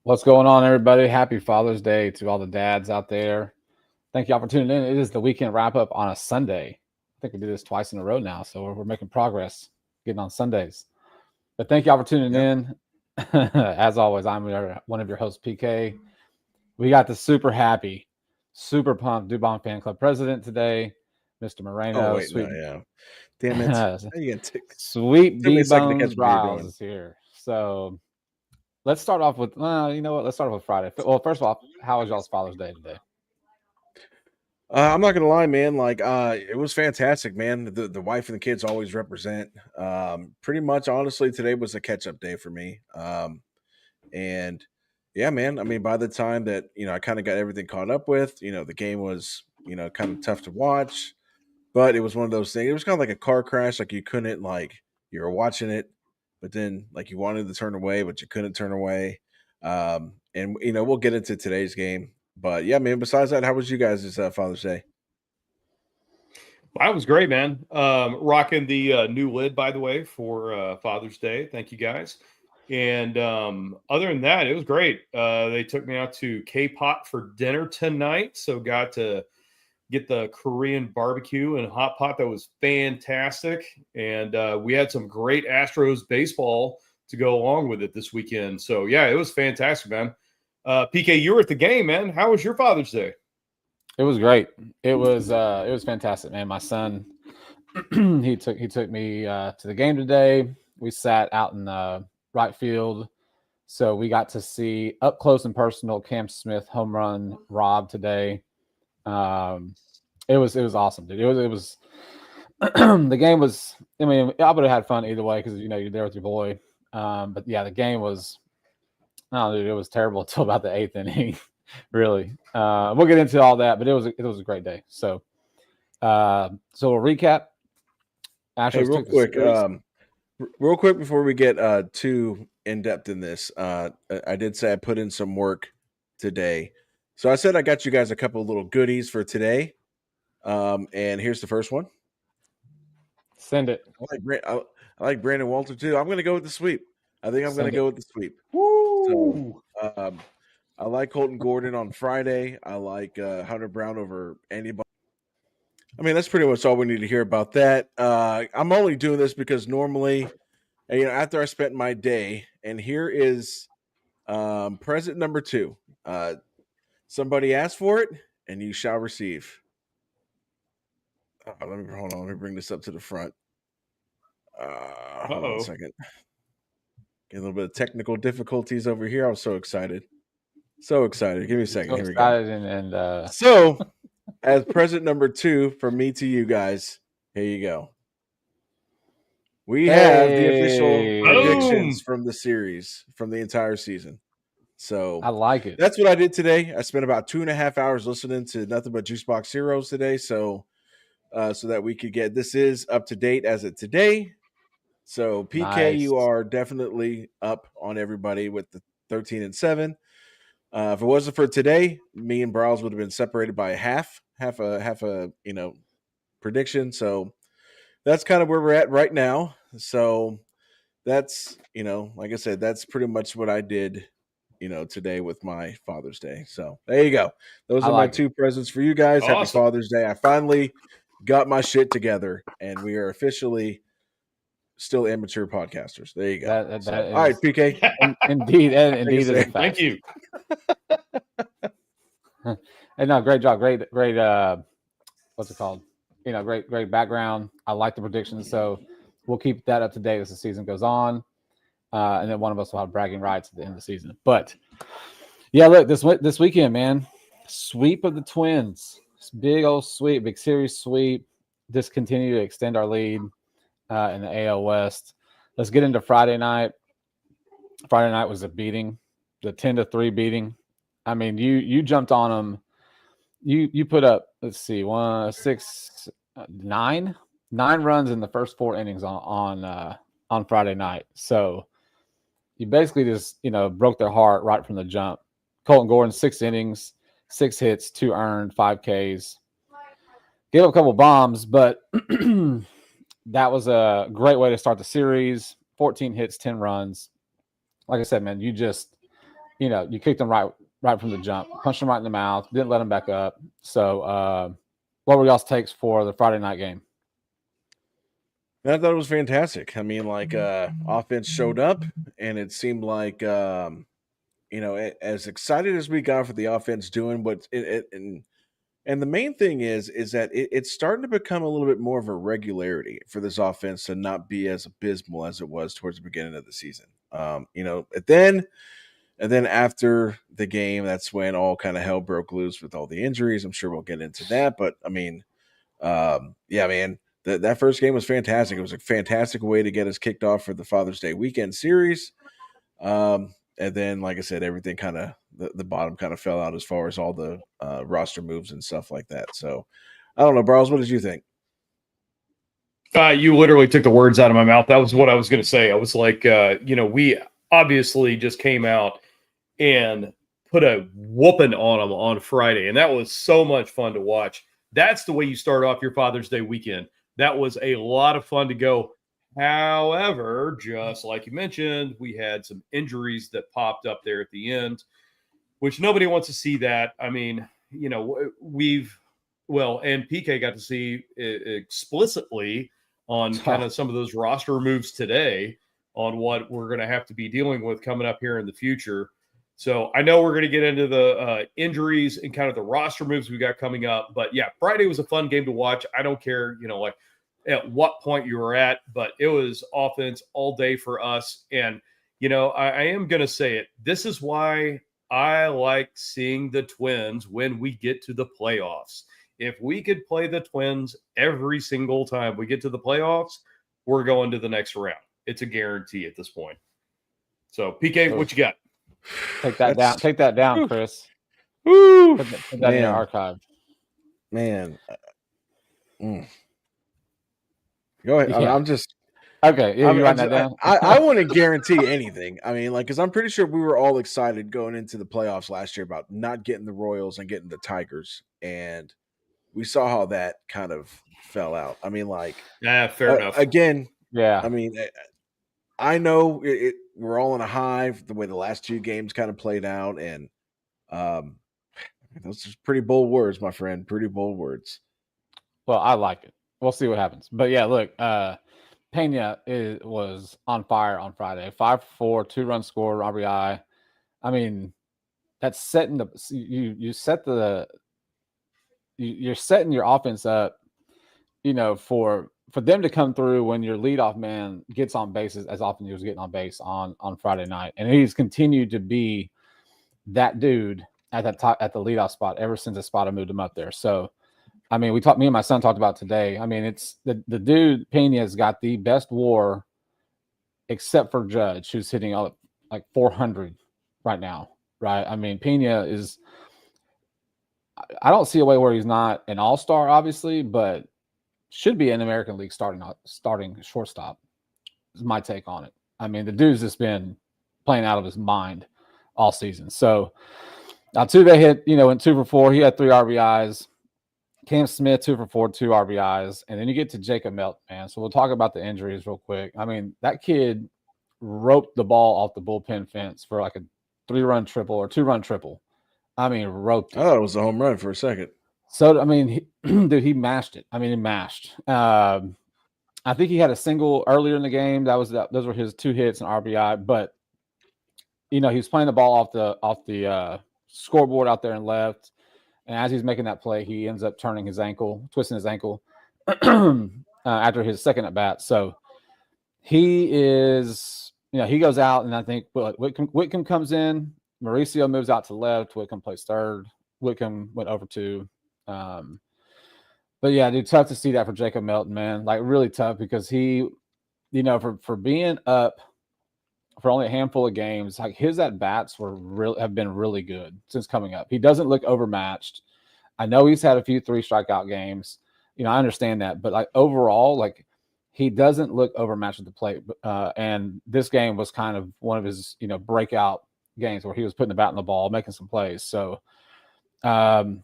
What's going on, everybody? Happy Father's Day to all the dads out there. Thank y'all for tuning in. It is the weekend wrap up on a Sunday. I think we do this twice in a row now, so we're making progress getting on Sundays. But thank y'all for tuning Yep. in. As always, I'm one of your hosts, PK. We got the super happy, super pumped Dubon Fan Club president today, Mr. Oh Moreno. wait, no, Sweet, yeah. Damn it! How you gonna sweet took me D a second to Bones catch what you were Riles doing. is here. So let's start off with, you know what? Let's start off with Friday. Well, first of all, how was y'all's Father's Day today? I'm not gonna lie, man. It was fantastic, man. The wife and the kids always represent. Pretty much, honestly, today was a catch up day for me. And yeah, man. I mean, by the time that I kind of got everything caught up with, the game was kind of tough to watch, but it was one of those things. It was kind of like a car crash. Like you couldn't you were watching it, but then like you wanted to turn away, but you couldn't turn away. And we'll get into today's game, but yeah, man. Besides that, how was you guys' Father's Day? That was great, man. Rocking the new lid, by the way, for Father's Day. Thank you guys. And other than that, it was great. They took me out to K-Pot for dinner tonight, so got to get the Korean barbecue and hot pot. That was fantastic. And we had some great Astros baseball to go along with it this weekend. So yeah, it was fantastic, man. PK, you were at the game, man. How was your Father's Day? It was great. It was fantastic, man. My son, he took me to the game today. We sat out in right field, so we got to see up close and personal Cam Smith home run rob today. It was awesome, dude. It was the game was. I mean, I would have had fun either way because you're there with your boy. But yeah, the game was. No, dude, it was terrible until about the eighth inning. Really, we'll get into all that, but it was a great day. So we'll recap. Hey, Astros real took the quick, series. real quick before we get too in depth in this, I did say I put in some work today, so I said I got you guys a couple of little goodies for today. And here's the first one. Send it. I like Brandon Walter too. I'm going to go with the sweep. I think I'm going to Send it. go with the sweep. So Woo! I like Colton Gordon on Friday. I like Hunter Brown over anybody. I mean, that's pretty much all we need to hear about that. I'm only doing this because normally, after I spent my day, and here is present number 2. Somebody asked for it, and you shall receive. Hold on. Let me bring this up to the front. Hold on a Uh-oh. second. Get a little bit of technical difficulties over here. I was so excited. So excited. Give me a second. So Here we go. excited and So, as present number 2 from me to you guys, here you go. We have the official hey, predictions Boom! from the series, from the entire season. So I like it. that's what I did today. I spent about 2.5 hours listening to nothing but Juicebox Heroes today. So that we could get this is up to date as of today. So PK, Nice. you are definitely up on everybody with the 13-7. If it wasn't for today, me and Browse would have been separated by half a prediction. So that's kind of where we're at right now. So that's like I said, that's pretty much what I did today with my Father's Day. So there you go. Those I are my like it. 2 presents for you guys. Happy Awesome. Father's Day. I finally got my shit together, and we are officially still amateur podcasters. There you go. That So all right, is PK, indeed and take indeed us is a there. Thank fact. you. And no, great job. Great. What's it called? Great background. I like the predictions, so we'll keep that up to date as the season goes on. And then one of us will have bragging rights at the end of the season. But yeah, look, this weekend, man, sweep of the Twins, this big old sweep, big series sweep. Just continue to extend our lead in the AL West. Let's get into Friday night. Friday night was a beating, the 10-3 beating. I mean, you jumped on them. You put up, let's see, 9 runs in the first 4 innings on Friday night. So you basically just broke their heart right from the jump. Colton Gordon, 6 innings, 6 hits, 2 earned, 5 Ks. Gave up a couple bombs, but that was a great way to start the series. 14 hits, 10 runs. Like I said, man, you just you kicked him right from the jump, punched him right in the mouth, didn't let him back up. So, what were y'all's takes for the Friday night game? I thought it was fantastic. I mean, like, offense showed up, and it seemed like, as excited as we got for the offense doing what and the main thing is that it's starting to become a little bit more of a regularity for this offense to not be as abysmal as it was towards the beginning of the season. And then after the game, that's when all kind of hell broke loose with all the injuries. I'm sure we'll get into that, but I mean, yeah, man, that first game was fantastic. It was a fantastic way to get us kicked off for the Father's Day weekend series. And then, like I said, everything kind of the bottom kind of fell out as far as all the roster moves and stuff like that. So, I don't know, Brawls, what did you think? You literally took the words out of my mouth. That was what I was going to say. I was like, we obviously just came out and put a whooping on them on Friday, and that was so much fun to watch. That's the way you start off your Father's Day weekend. That was a lot of fun to go. However, just like you mentioned, we had some injuries that popped up there at the end, which nobody wants to see that. I mean, and PK got to see explicitly on kind of some of those roster moves today on what we're going to have to be dealing with coming up here in the future. So I know we're going to get into the injuries and kind of the roster moves we got coming up. But yeah, Friday was a fun game to watch. I don't care, like at what point you were at, but it was offense all day for us. And, I am going to say it. This is why I like seeing the Twins when we get to the playoffs. If we could play the Twins every single time we get to the playoffs, we're going to the next round. It's a guarantee at this point. So, PK, what you got? Take that down. Take that down, Chris. Woo! Put that in your archive. Man. Go ahead. Yeah. I'm just okay. Yeah, you write that down. I wouldn't guarantee anything. I mean, because I'm pretty sure we were all excited going into the playoffs last year about not getting the Royals and getting the Tigers, and we saw how that kind of fell out. I mean, fair enough. Again, yeah. I mean, I know we're all in a high the way the last two games kind of played out, and those are pretty bold words, my friend. Pretty bold words. Well, I like it. We'll see what happens. But yeah, look, Pena was on fire on Friday. 5 for 4, 2-run score, RBI. I mean, that's setting you're setting your offense up, for them to come through when your leadoff man gets on bases as often as he was getting on base on Friday night, and he's continued to be that dude at the leadoff spot ever since the spot moved him up there. So. I mean, me and my son talked about today. I mean, it's the dude Pena's got the best WAR, except for Judge, who's hitting like 400 right now, right? I mean, Pena is. I don't see a way where he's not an all-star, obviously, but should be an American League starting shortstop. Is my take on it. I mean, the dude's just been playing out of his mind all season. So Altuve hit, went 2 for 4. He had 3 RBIs. Cam Smith, 2 for 4, 2 RBIs. And then you get to Jacob Melton, man. So we'll talk about the injuries real quick. I mean, that kid roped the ball off the bullpen fence for like a 3-run triple or 2-run triple. I mean, roped it. Oh, it was a home run for a second. So, I mean, he mashed it. I mean, he mashed. I think he had a single earlier in the game. Those were his 2 hits and RBI. But, he was playing the ball off the scoreboard out there and left. And as he's making that play, he ends up twisting his ankle after his second at bat. So he is, he goes out, and I think Whitcomb comes in. Mauricio moves out to left. Whitcomb plays third. Whitcomb went over 2. But yeah, dude, tough to see that for Jacob Melton, man. Like really tough because he, for being up for only a handful of games, like his at bats have been really good since coming up. He doesn't look overmatched. I know he's had a few 3 strikeout games. I understand that, but like overall, like he doesn't look overmatched at the plate. And this game was kind of one of his, breakout games where he was putting the bat in the ball, making some plays. So, you have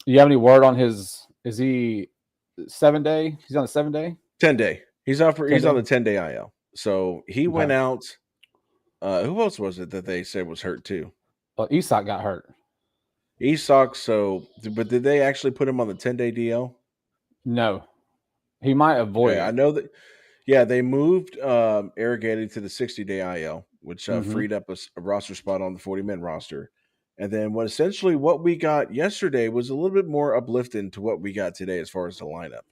any word on is he 7-day? He's on a 7-day? 10-day. He's on the 10-day IL. So he went out. Who else was it that they said was hurt too? Well, Isak got hurt. Isak, but did they actually put him on the 10-day DL? No, he might avoid Okay, I it. know that. Yeah, they moved Irrigated to the 60-day IL, which freed up a roster spot on the 40-man roster. And then what we got yesterday was a little bit more uplifting to what we got today as far as the lineup.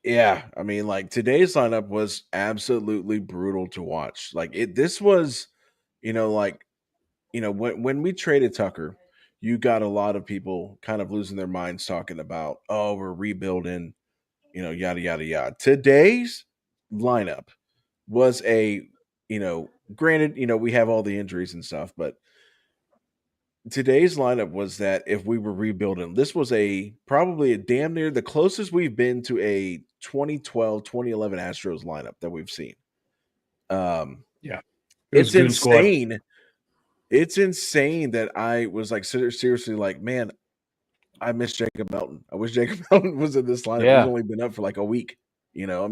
Yeah, I mean, like today's lineup was absolutely brutal to watch. This was, when we traded Tucker, you got a lot of people kind of losing their minds talking about, oh, we're rebuilding, yada yada yada. Today's lineup was granted, we have all the injuries and stuff, but today's lineup was that if we were rebuilding, this was probably a damn near the closest we've been to a 2012, 2011 Astros lineup that we've seen. Yeah. It's insane. It's insane that I was like seriously like, man, I miss Jacob Melton. I wish Jacob Melton was in this lineup. Yeah. He's only been up for like a week, I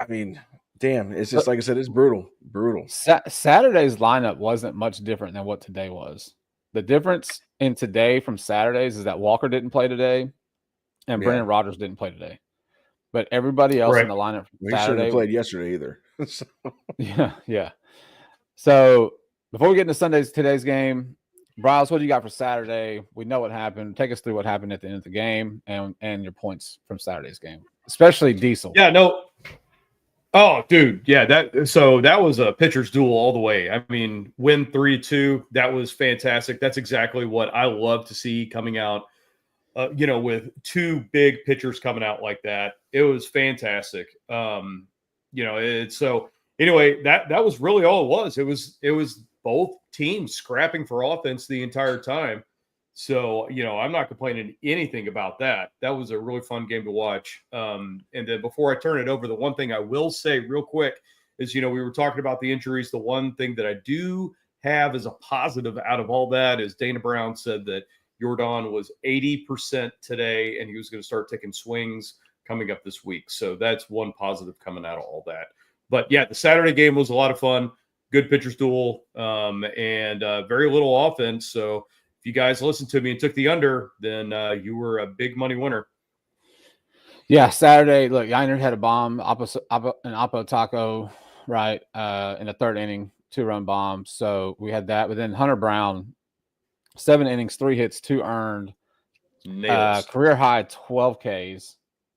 mean, damn, it's just like I said, it's brutal. Saturday's lineup wasn't much different than what today was. The difference in today from Saturdays is that Walker didn't play today and Brendan Rodgers didn't play today. But everybody else in the lineup from Saturday shouldn't have played yesterday either. So. Yeah. So before we get into today's game, Bryles, what do you got for Saturday? We know what happened. Take us through what happened at the end of the game and your points from Saturday's game, especially Diesel. Yeah, no. Oh, dude. Yeah, that was a pitcher's duel all the way. I mean, win 3-2. That was fantastic. That's exactly what I love to see coming out, with two big pitchers coming out like that. It was fantastic. Anyway, that was really all it was. It was both teams scrapping for offense the entire time. So, I'm not complaining anything about that. That was a really fun game to watch. And then before I turn it over, the one thing I will say real quick is, we were talking about the injuries. The one thing that I do have as a positive out of all that is Dana Brown said that Jordan was 80% today, and he was going to start taking swings coming up this week. So that's one positive coming out of all that. But yeah, the Saturday game was a lot of fun. Good pitchers duel, and very little offense. So if you guys listened to me and took the under, then you were a big money winner. Yeah, Saturday. Look, Yiner had a bomb, an Oppo Taco, right, in the third inning, 2-run bomb. So we had that. But then Hunter Brown, 7 innings, 3 hits, 2 earned, career high 12 Ks.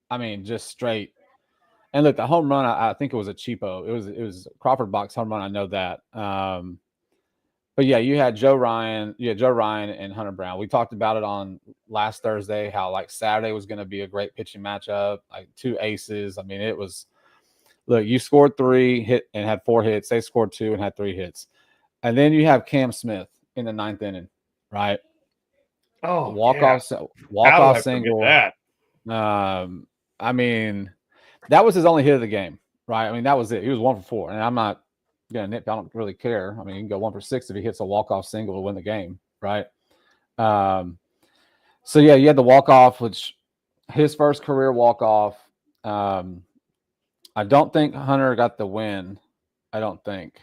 I mean, just straight. And look, the home run, I think it was a cheapo. It was Crawford box home run. I know that. But yeah, you had Joe Ryan and Hunter Brown. We talked about it on last Thursday, how like Saturday was going to be a great pitching matchup, like 2 aces. I mean, it was, look, you scored 3 hit and had 4 hits. They scored 2 and had 3 hits. And then you have Cam Smith in the 9th inning, right? Oh, walk-off single. That. I mean, that was his only hit of the game, right? I mean, that was it. He was 1 for 4. And I'm not going to nitpick. I don't really care. I mean, he can go 1 for 6 if he hits a walk-off single to win the game, right? So, yeah, you had the walk-off, which his first career walk-off. I don't think Hunter got the win. I don't think.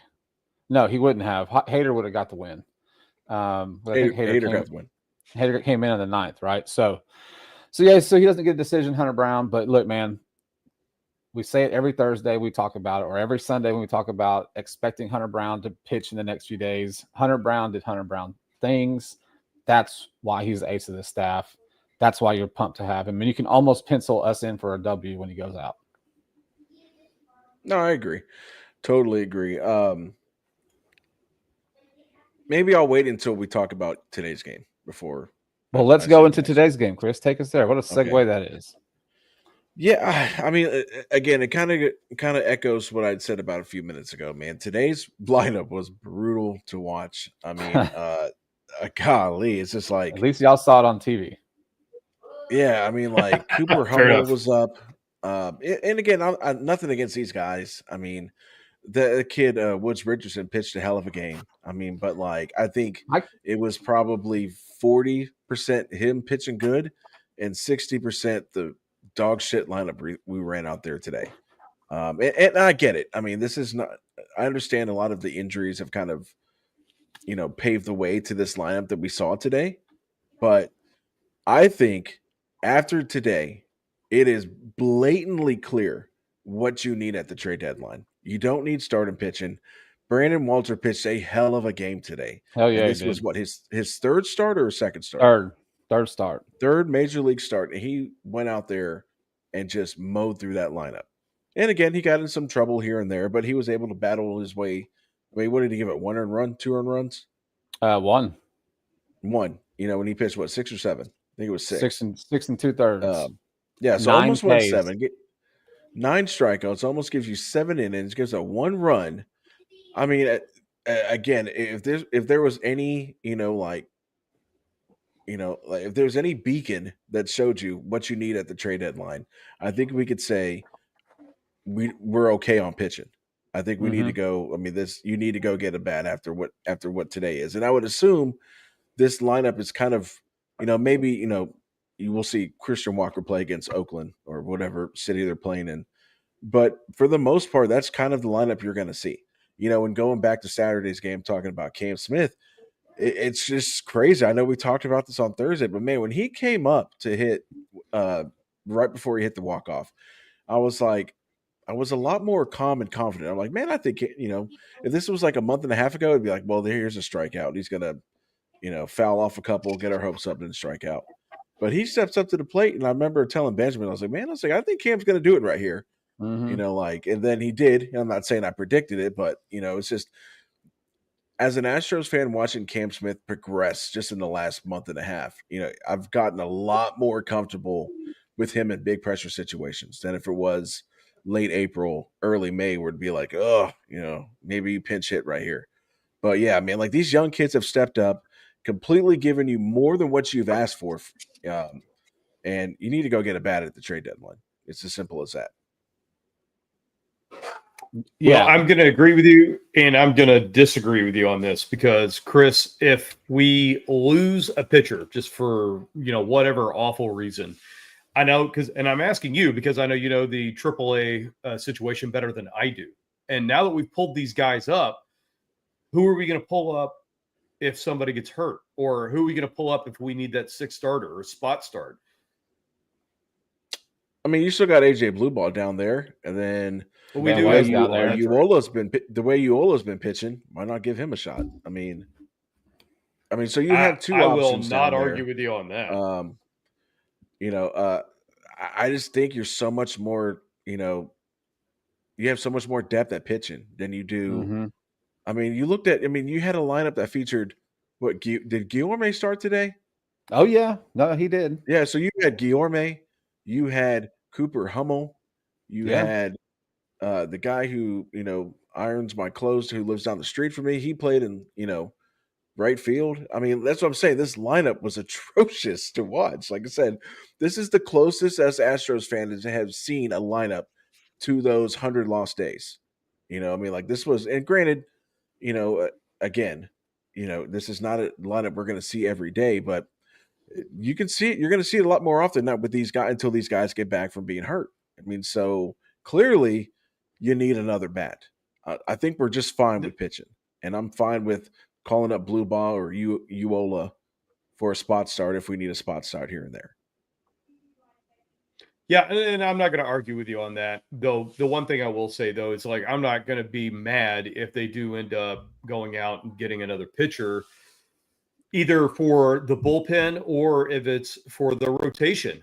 No, he wouldn't have. Hader would have got the win. I think Hader got the win. Hader came in on the 9th, right? So he doesn't get a decision, Hunter Brown. But look, man, we say it every Thursday we talk about it, or every Sunday when we talk about expecting Hunter Brown to pitch in the next few days. Hunter Brown did Hunter Brown things. That's why he's the ace of the staff. That's why you're pumped to have him. And you can almost pencil us in for a W when he goes out. No, I agree. Totally agree. Maybe I'll wait until we talk about today's game before. Well, let's go into today's game, Chris. Take us there. What a segue that is. Yeah, I mean, again, it kind of echoes what I'd said about a few minutes ago, man. Today's lineup was brutal to watch. I mean, golly, it's just like, at least y'all saw it on TV. Yeah, I mean, like Cooper Hummel was up, and again, I'm nothing against these guys. I mean, the kid Woods Richardson pitched a hell of a game. I mean, but like I think it was probably 40% him pitching good, and 60% the dog shit lineup we ran out there today. And I get it. I mean, this is not. I understand a lot of the injuries have kind of, paved the way to this lineup that we saw today. But I think after today, it is blatantly clear what you need at the trade deadline. You don't need starting pitching. Brandon Walter pitched a hell of a game today. Hell And yeah, he this was did. what his third start or second start? Third start. Third major league start. And he went out there and just mowed through that lineup. And again, he got in some trouble here and there, but he was able to battle his way. I mean, what did he give it? 1 earned run, 2 earned runs? One. One. When he pitched, what, 6 or 7? I think it was 6. 6 and 2/3. Yeah, so 9 almost went Ks. 7. 9 strikeouts, almost gives you 7 innings, gives a 1 run. I mean, again, if there was any, if there's any beacon that showed you what you need at the trade deadline, I think we could say we're okay on pitching. I think we need to go. I mean, you need to go get a bat after what today is, and I would assume this lineup is kind of, maybe you will see Christian Walker play against Oakland or whatever city they're playing in, but for the most part, that's kind of the lineup you're going to see. And going back to Saturday's game, talking about Cam Smith, it's just crazy. I know we talked about this on Thursday, but man, when he came up to hit right before he hit the walk-off, I was a lot more calm and confident. I'm like, man, I think, if this was like a month and a half ago, it'd be like, well, here's a strikeout. He's going to, foul off a couple, get our hopes up, and strike out. But he steps up to the plate, and I remember telling Benjamin, I was like, I think Cam's going to do it right here. And then he did. I'm not saying I predicted it, but, it's just, as an Astros fan watching Cam Smith progress just in the last month and a half, I've gotten a lot more comfortable with him in big pressure situations than if it was late April, early May, where it'd be like, oh, maybe you pinch hit right here. But yeah, man, like these young kids have stepped up, completely given you more than what you've asked for. And you need to go get a bat at the trade deadline. It's as simple as that. Yeah, well, I'm going to agree with you, and I'm going to disagree with you on this because, Chris, if we lose a pitcher just for whatever awful reason, I know and I'm asking you because I know you know the AAA situation better than I do. And now that we've pulled these guys up, who are we going to pull up if somebody gets hurt, or who are we going to pull up if we need that 6th starter or spot start? I mean, you still got AJ Blueball down there, and then we do have down there. The way Uola's been pitching. Why not give him a shot? I mean, so you have 2 options. I will not argue with you on that. I just think you're so much more. You have so much more depth at pitching than you do. I mean, you had a lineup that featured what? Did Guillorme start today? Oh yeah, no, he did. Yeah, so you had Guillorme, you had Cooper Hummel, you had the guy who irons my clothes, who lives down the street from me. He played in right field. I mean, that's what I'm saying. This lineup was atrocious to watch. Like I said, this is the closest as Astros fans have seen a lineup to those 100 lost days. Like this was, and granted, again, this is not a lineup we're going to see every day, but you can see it. You're going to see it a lot more often, not with these guys until these guys get back from being hurt. I mean, so clearly you need another bat. I think we're just fine with pitching, and I'm fine with calling up Blue Ball or Uola for a spot start if we need a spot start here and there. Yeah, and I'm not going to argue with you on that. Though the one thing I will say, though, is like I'm not going to be mad if they do end up going out and getting another pitcher, either for the bullpen or if it's for the rotation,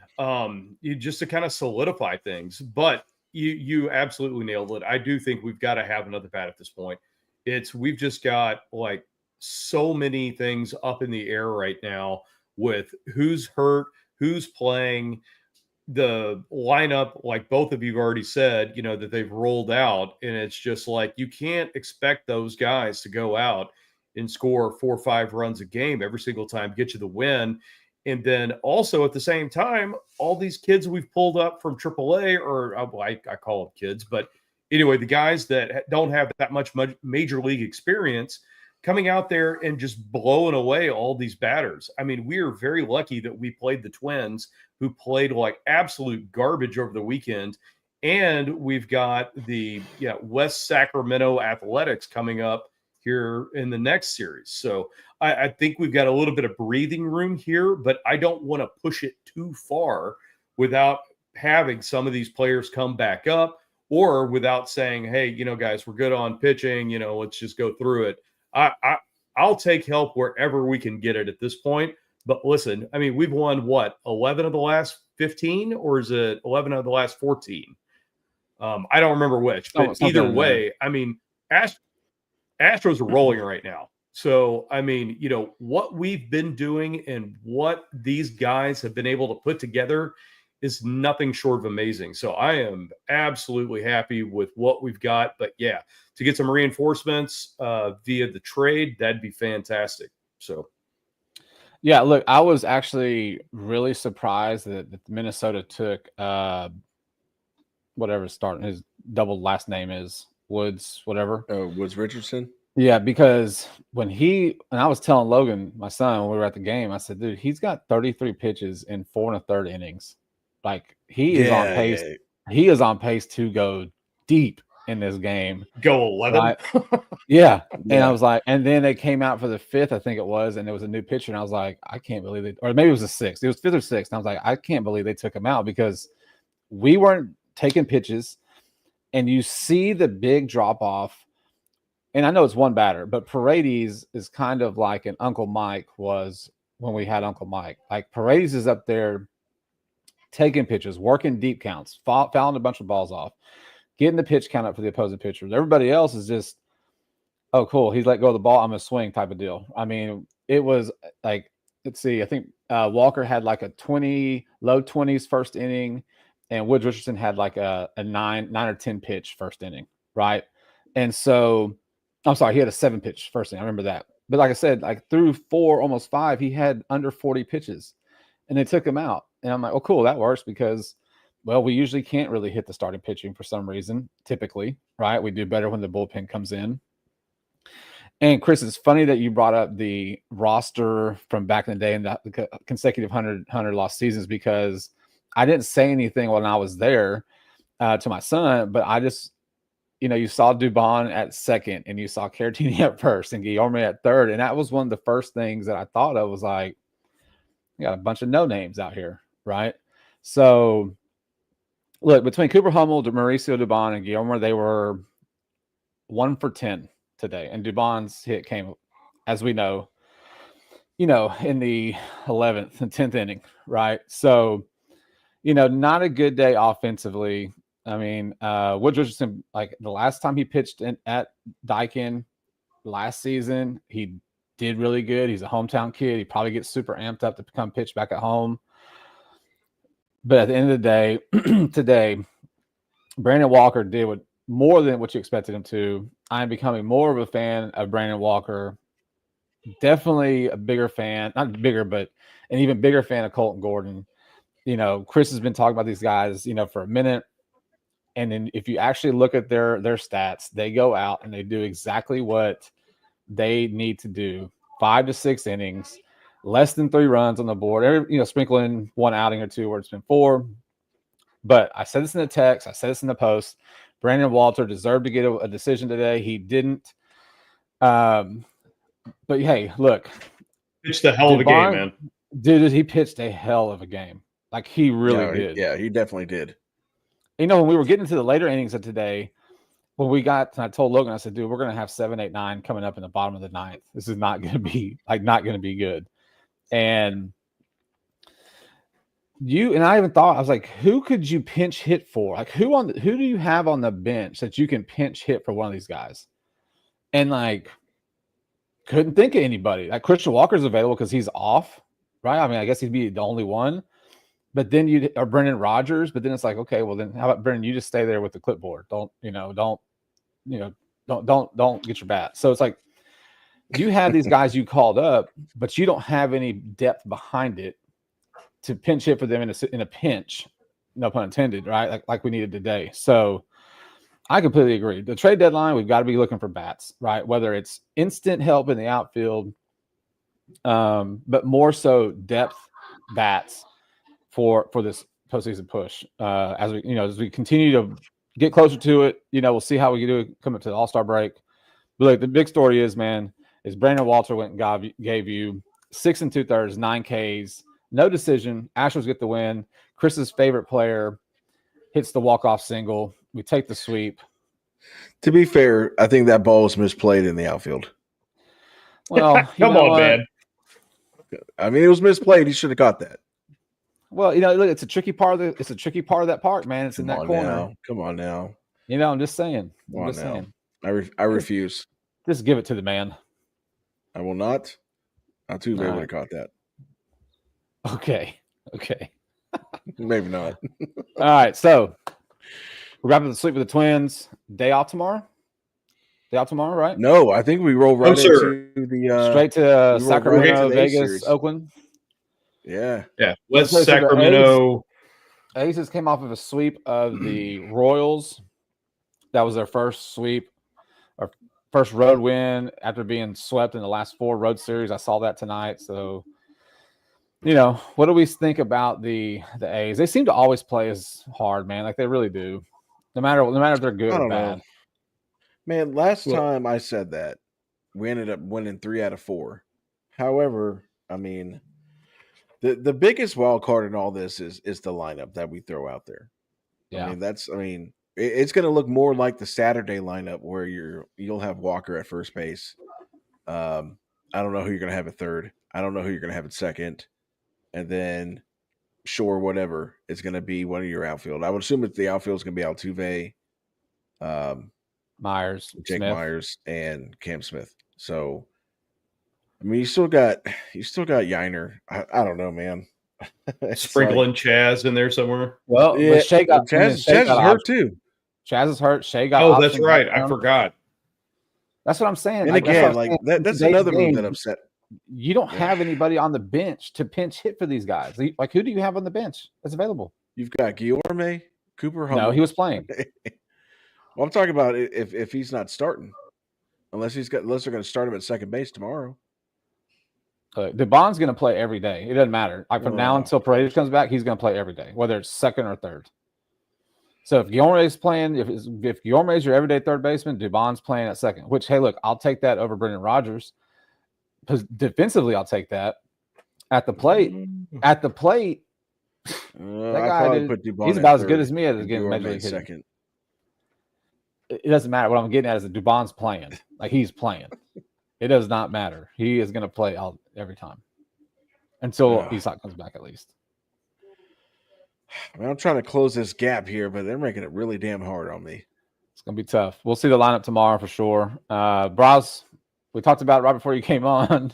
just to kind of solidify things. But you absolutely nailed it. I do think we've got to have another bat at this point. We've just got like so many things up in the air right now with who's hurt, who's playing. The lineup, like both of you have already said, that they've rolled out, and it's just like you can't expect those guys to go out and score 4 or 5 runs a game every single time, get you the win. And then also at the same time, all these kids we've pulled up from AAA, or I call them kids, but anyway, the guys that don't have that much major league experience coming out there and just blowing away all these batters. I mean, we are very lucky that we played the Twins, who played like absolute garbage over the weekend, And we've got the West Sacramento Athletics coming up here in the next series. So I think we've got a little bit of breathing room here, but I don't want to push it too far without having some of these players come back up, or without saying, hey, guys, we're good on pitching, let's just go through it. I'll take help wherever we can get it at this point. But listen, I mean, we've won what, 11 of the last 15, or is it 11 of the last 14? I don't remember which, but either way, I mean, Astros are rolling right now. So, I mean, what we've been doing and what these guys have been able to put together is nothing short of amazing. So I am absolutely happy with what we've got. But yeah, to get some reinforcements via the trade, that'd be fantastic. So. Yeah, look, I was actually really surprised that Minnesota took whatever starting his double last name is, Woods, whatever. Woods Richardson. Yeah, because when I was telling Logan, my son, when we were at the game, I said, dude, he's got 33 pitches in 4 1/3 innings. Like he is on pace. Yeah. He is on pace to go deep in this game. Go 11. Right? Yeah. And I was like, and then they came out for the 5th, I think it was, and it was a new pitcher. And I was like, I can't believe it. Or maybe it was the 6th. It was 5th or 6th. And I was like, I can't believe they took him out because we weren't taking pitches. And you see the big drop off. And I know it's one batter, but Paredes is kind of like an Uncle Mike was when we had Uncle Mike. Like Paredes is up there taking pitches, working deep counts, fouling a bunch of balls off, getting the pitch count up for the opposing pitchers. Everybody else is just, oh, cool. He's let go of the ball. I'm going to swing type of deal. I mean, it was like, let's see. I think Walker had like a low 20s first inning, and Woods Richardson had like a 9 or 10 pitch first inning, right? And so, I'm sorry, he had a 7 pitch first inning. I remember that. But like I said, like through 4, almost 5, he had under 40 pitches, and they took him out. And I'm like, oh, cool, that works because, well, we usually can't really hit the starting pitching for some reason, typically, right? We do better when the bullpen comes in. And Chris, it's funny that you brought up the roster from back in the day and the consecutive 100 lost seasons, because I didn't say anything when I was there to my son, but I just, you saw Dubon at second and you saw Caratini at first and Guillorme at third. And that was one of the first things that I thought of, was like, you got a bunch of no names out here, right? So look, between Cooper Hummel, Mauricio Dubon, and Guillorme, they were 1 for 10 today. And Dubon's hit came, as we know, in the 11th and 10th inning, right? So, not a good day offensively. I mean, Woods Richardson, like the last time he pitched at Daikin last season, he did really good. He's a hometown kid. He probably gets super amped up to come pitch back at home. But at the end of the day, today, Brandon Walker did more than what you expected him to. I'm becoming more of a fan of Brandon Walker. Definitely a bigger fan, not bigger, but an even bigger fan of Colton Gordon. Chris has been talking about these guys, for a minute. And then if you actually look at their stats, they go out and they do exactly what they need to do. 5 to 6 innings, less than 3 runs on the board. Sprinkle in 1 outing or 2 where it's been 4. But I said this in the text. I said this in the post. Brandon Walter deserved to get a decision today. He didn't. But hey, look. Pitched a hell of a game, man. Dude, he pitched a hell of a game. Like he really did. Yeah, he definitely did. When we were getting to the later innings of today, when we got, I told Logan, I said, dude, we're going to have 7, 8, 9 coming up in the bottom of the 9th. This is not going to be good. And I even thought, I was like, who could you pinch hit for? Like who do you have on the bench that you can pinch hit for one of these guys? And like, couldn't think of anybody. Like Christian Walker's available because he's off, right? I mean, I guess he'd be the only one. But then or Brendan Rodgers. But then it's like, okay, well then how about Brendan? You just stay there with the clipboard. Don't get your bat. So it's like you have these guys you called up, but you don't have any depth behind it to pinch hit for them in a pinch. No pun intended, right? Like we needed today. So I completely agree. The trade deadline, we've got to be looking for bats, right? Whether it's instant help in the outfield, but more so depth bats for this postseason push. As we continue to get closer to it, we'll see how we do come up to the All-Star break. But look, the big story is Brandon Walter went and gave you 6 2/3, 9 Ks, no decision. Astros get the win. Chris's favorite player hits the walk-off single. We take the sweep. To be fair, I think that ball was misplayed in the outfield. Well, come on, man. I mean, it was misplayed. He should have caught that. Well, look, it's a tricky part of that park, man. It's in that corner. Come on now. I'm just saying. I refuse. Just give it to the man. I will not. Altuve would have caught that. Okay. Maybe not. All right, so we're wrapping the sweep with the Twins. Day off tomorrow, right? No, I think we roll right into the straight to Sacramento, Vegas, series. Oakland. Yeah. West Sacramento. Aces came off of a sweep of the Royals. That was their first sweep, or first road win after being swept in the last 4 road series. I saw that tonight. So, what do we think about the A's? They seem to always play as hard, man. Like they really do. No matter if they're good or bad. Know. Man, last time I said that, we ended up winning 3 out of 4. However, I mean, the biggest wild card in all this is the lineup that we throw out there. Yeah. I mean, it's going to look more like the Saturday lineup where you'll have Walker at first base. I don't know who you're going to have at third. I don't know who you're going to have at second. And then, sure, whatever, it's going to be one of your outfield. I would assume that the outfield is going to be Altuve, Myers, Jake Smith. Myers, and Cam Smith. So, I mean, you still got Yiner. I don't know, man. Sprinkling Chaz in there somewhere. Well, yeah, Chaz is hurt too. Chaz is hurt. Shea got. Oh, that's right. I forgot. That's what I'm saying. And again, that's another move that upset. You don't have anybody on the bench to pinch hit for these guys. Like, who do you have on the bench that's available? You've got Guillorme, Cooper Hummel. No, he was playing. Well, I'm talking about if he's not starting, unless they're going to start him at second base tomorrow. Dubon's going to play every day. It doesn't matter. From now until Paredes comes back, he's going to play every day, whether it's second or third. So if Guillorme's playing, if Guillorme's your everyday third baseman, Dubon's playing at second. Which, hey, look, I'll take that over Brendan Rodgers. Because defensively, I'll take that. At the plate, that guy, he's about as good as me at the game. Major League second. It doesn't matter. What I'm getting at is that Dubon's playing. Like, he's playing. It does not matter. He is going to play every time until Isak comes back, at least. I mean, I'm trying to close this gap here, but they're making it really damn hard on me. It's going to be tough. We'll see the lineup tomorrow for sure. Braz, we talked about it right before you came on.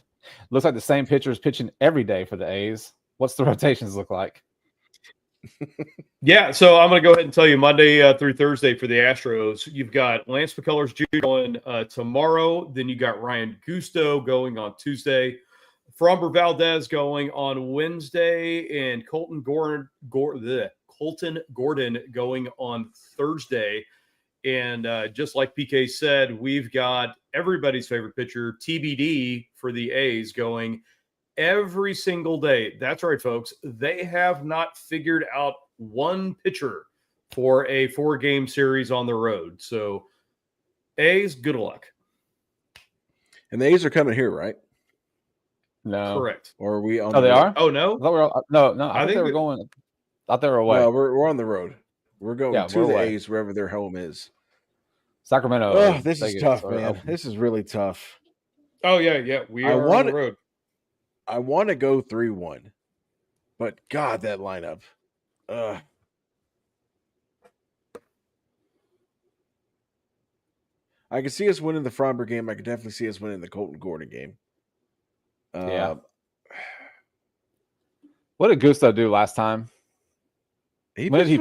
Looks like the same pitchers pitching every day for the A's. What's the rotations look like? Yeah, so I'm going to go ahead and tell you Monday through Thursday for the Astros. You've got Lance McCullers Jr. going tomorrow. Then you got Ryan Gusto going on Tuesday. Framber Valdez going on Wednesday, and Colton Gordon going on Thursday. And just like PK said, we've got everybody's favorite pitcher, TBD, for the A's going every single day. That's right, folks. They have not figured out one pitcher for a 4-game series on the road. So, A's, good luck. And the A's are coming here, right? No. Correct. Or are we on the road? Are? Oh, no? No. I think they were going. I thought they were away. No, we're on the road. We're going to the A's wherever their home is. Sacramento. Oh, this is tough, man. This is really tough. Oh, yeah. We are on the road. I want to go 3-1, but God, that lineup. I can see us winning the Framber game. I can definitely see us winning the Colton Gordon game. Yeah. What did Gusto do last time? I'm pretty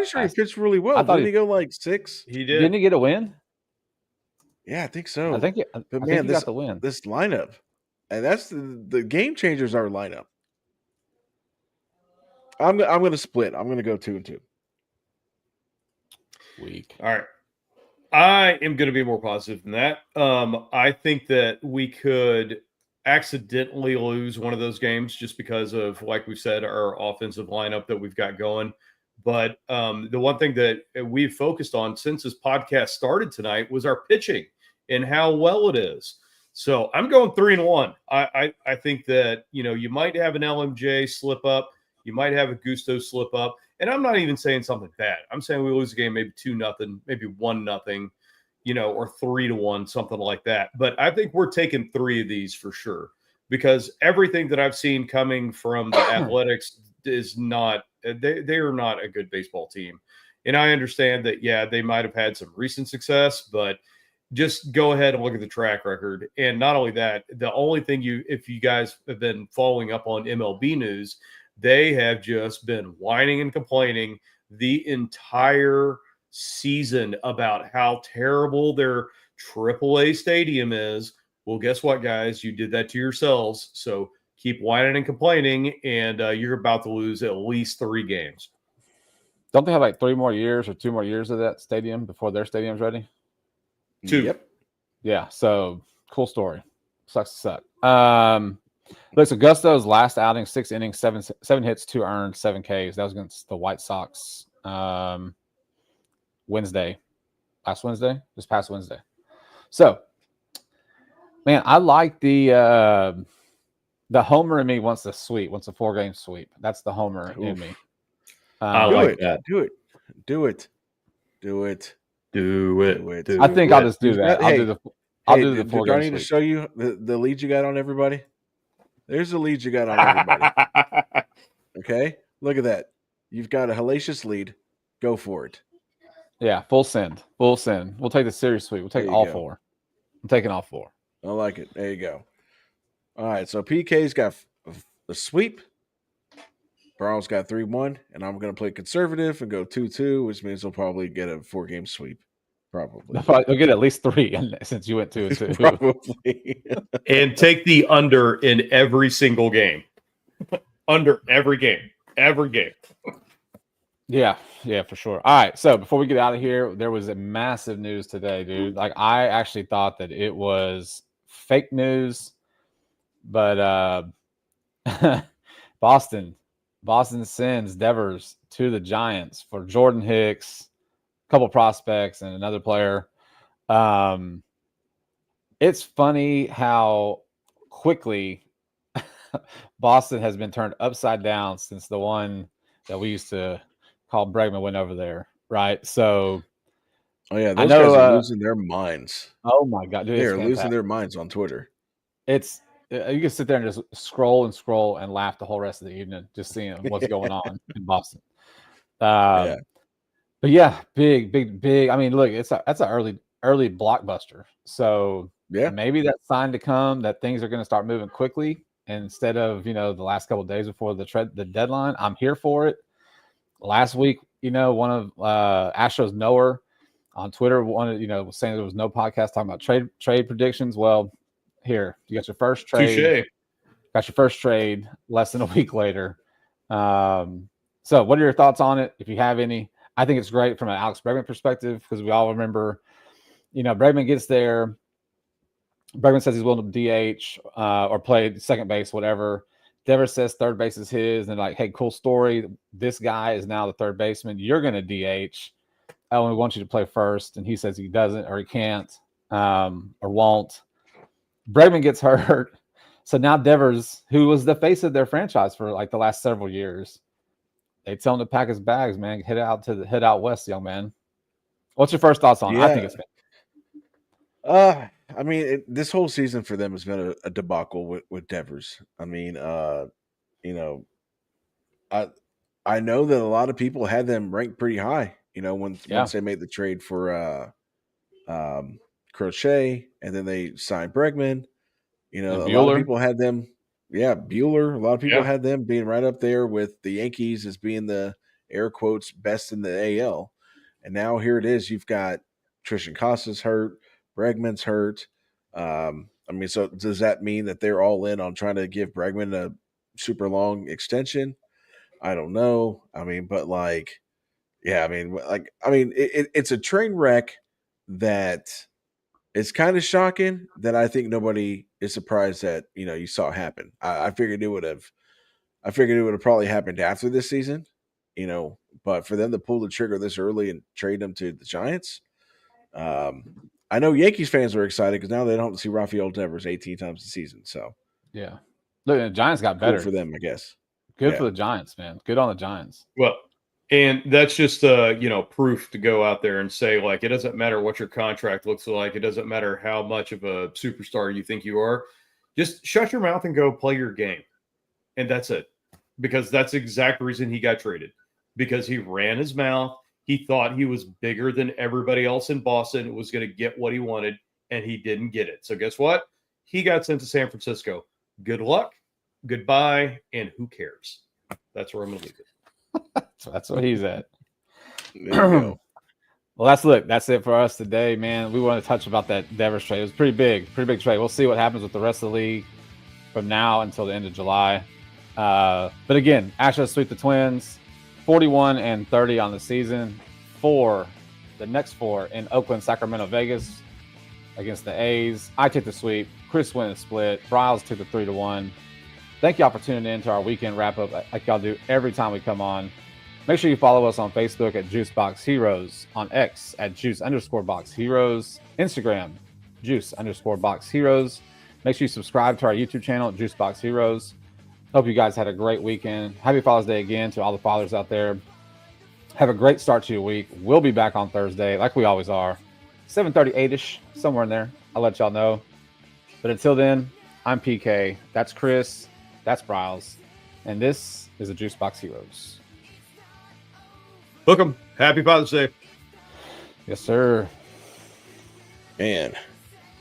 sure he pitched really well. I thought he go like 6. He did. Didn't he get a win? Yeah, I think so. I think he got the win. This lineup, and that's the game changers. Our lineup. I'm going to split. I'm going to go 2-2. Weak. All right. I am going to be more positive than that. I think that we could accidentally lose one of those games just because of, like we said, our offensive lineup that we've got going. But the one thing that we've focused on since this podcast started tonight was our pitching and how well it is. So I'm going 3-1. I think that, you might have an LMJ slip up. You might have a Gusto slip up. And I'm not even saying something bad. I'm saying we lose the game maybe 2-0, maybe 1-0, or 3-1, something like that. But I think we're taking 3 of these for sure, because everything that I've seen coming from the Athletics is not – they are not a good baseball team. And I understand that, yeah, they might have had some recent success, but – just go ahead and look at the track record. And not only that, the only thing if you guys have been following up on MLB news, they have just been whining and complaining the entire season about how terrible their AAA stadium is. Well, guess what, guys? You did that to yourselves. So keep whining and complaining, and you're about to lose at least 3 games. Don't they have like 3 more years or 2 more years of that stadium before their stadium's ready? 2. Yep. Yeah. So cool story. Sucks to suck. Looks Augusto's last outing, 6 innings, 7 hits, 2 earned, 7 Ks. That was against the White Sox Wednesday. This past Wednesday. So, man, I like the homer in me wants a 4-game sweep. That's the homer in me. I like that. Do it. I think I'll just do that. I'll do the 4-game sweep. Do I need to show you the lead you got on everybody? There's the lead you got on everybody. Okay? Look at that. You've got a hellacious lead. Go for it. Yeah, full send. We'll take the series sweep. We'll take all 4. I'm taking all 4. I like it. There you go. All right, so PK's got the sweep. Browns got 3-1, and I'm going to play conservative and go 2-2, which means they'll probably get a 4-game sweep. Probably. They'll get at least 3 since you went 2-2. Probably. And take the under in every single game. Under every game. Every game. Yeah, for sure. All right, so before we get out of here, there was a massive news today, dude. Like, I actually thought that it was fake news, but Boston sends Devers to the Giants for Jordan Hicks, a couple prospects, and another player. It's funny how quickly Boston has been turned upside down since the one that we used to call Bregman went over there, right? So, those guys are losing their minds. Oh my God, dude, they're losing their minds on Twitter. It's you can sit there and just scroll and laugh the whole rest of the evening, just seeing what's going on in Boston. But yeah, big. I mean, look, that's an early blockbuster. So yeah, maybe that's a sign to come that things are going to start moving quickly instead of the last couple of days before the deadline. I'm here for it. Last week, one of Astros knower on Twitter was saying there was no podcast talking about trade predictions. Well, here you got your first trade. Touché. Got your first trade less than a week later. So what are your thoughts on it, if you have any? I think it's great from an Alex Bregman perspective, because we all remember, Bregman gets there. Bregman says he's willing to DH or play second base, whatever. Devers says third base is his, and like, hey, cool story. This guy is now the third baseman. You're going to DH. I only want you to play first, and he says he doesn't, or he can't, or won't. Bregman gets hurt. So now Devers, who was the face of their franchise for like the last several years, they tell him to pack his bags, man. Head out west, young man. What's your first thoughts on it? I think it's I mean, this whole season for them has been a debacle with Devers. I mean, I know that a lot of people had them ranked pretty high. Once they made the trade for Crochet, and then they signed Bregman. A lot of people had them. Yeah, Bueller. A lot of people had them being right up there with the Yankees as being the air quotes best in the AL. And now here it is. You've got Tristan Costa's hurt. Bregman's hurt. So does that mean that they're all in on trying to give Bregman a super long extension? I don't know. It's a train wreck that it's kind of shocking that I think nobody is surprised that you saw it happen. I figured it would have. I figured it would have probably happened after this season, but for them to pull the trigger this early and trade him to the Giants, I know Yankees fans are excited because now they don't see Rafael Devers 18 times a season. So Yeah. Look, the Giants got cool better for them, I guess. Good Yeah. for the Giants, man. Good on the Giants. Well, and that's just proof to go out there and say, like, it doesn't matter what your contract looks like. It doesn't matter how much of a superstar you think you are. Just shut your mouth and go play your game. And that's it. Because that's the exact reason he got traded. Because he ran his mouth. He thought he was bigger than everybody else in Boston, was going to get what he wanted, and he didn't get it. So guess what? He got sent to San Francisco. Good luck, goodbye, and who cares? That's where I'm going to leave it. So that's what he's at. There you go. Well, that's it for us today, man. We want to touch about that Devers trade. It was pretty big trade. We'll see what happens with the rest of the league from now until the end of July. But again, Astros sweep the Twins, 41-30 on the season. The next four in Oakland, Sacramento, Vegas against the A's. I took the sweep. Chris went a split. Bryles took the 3-1. Thank y'all for tuning in to our weekend wrap up like y'all do every time we come on. Make sure you follow us on Facebook at Juicebox Heroes, on X at Juice_Box Heroes, Instagram, Juice_Box Heroes. Make sure you subscribe to our YouTube channel, Juicebox Heroes. Hope you guys had a great weekend. Happy Father's Day again to all the fathers out there. Have a great start to your week. We'll be back on Thursday, like we always are. 7:30, 8-ish, somewhere in there. I'll let y'all know. But until then, I'm PK. That's Chris. That's Bryles. And this is the Juicebox Heroes. Hook 'em. Happy Father's Day. Yes, sir. Man.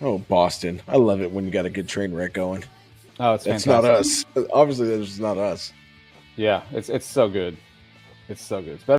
Oh, Boston. I love it when you got a good train wreck going. Oh, it's That's fantastic. not us. Obviously, that's not us. Yeah, it's so good. It's so good. It's better.